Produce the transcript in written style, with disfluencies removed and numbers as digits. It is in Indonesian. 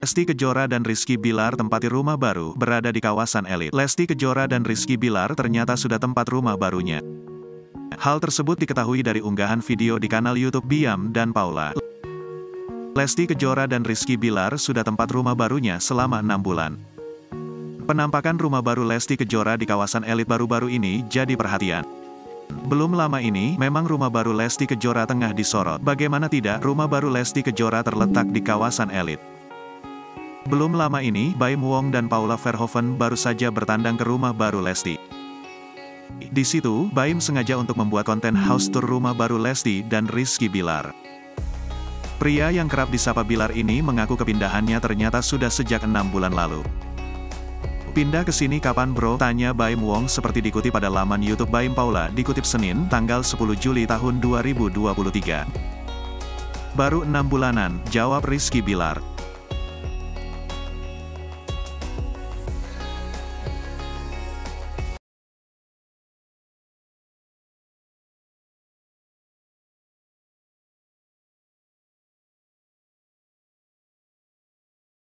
Lesti Kejora dan Rizky Bilar tempati rumah baru, berada di kawasan elit. Lesti Kejora dan Rizky Bilar ternyata sudah tempat rumah barunya. Hal tersebut diketahui dari unggahan video di kanal YouTube Biam dan Paula. Lesti Kejora dan Rizky Bilar sudah tempat rumah barunya selama 6 bulan. Penampakan rumah baru Lesti Kejora di kawasan elit baru-baru ini jadi perhatian. Belum lama ini, memang rumah baru Lesti Kejora tengah disorot. Bagaimana tidak, rumah baru Lesti Kejora terletak di kawasan elit. Belum lama ini, Baim Wong dan Paula Verhoeven baru saja bertandang ke rumah baru Lesti. Di situ, Baim sengaja untuk membuat konten house tour rumah baru Lesti dan Rizky Bilar. Pria yang kerap disapa Bilar ini mengaku kepindahannya ternyata sudah sejak 6 bulan lalu. Pindah ke sini kapan bro? Tanya Baim Wong seperti dikutip pada laman YouTube Baim Paula, dikutip Senin, tanggal 10 Juli tahun 2023. Baru 6 bulanan, jawab Rizky Bilar.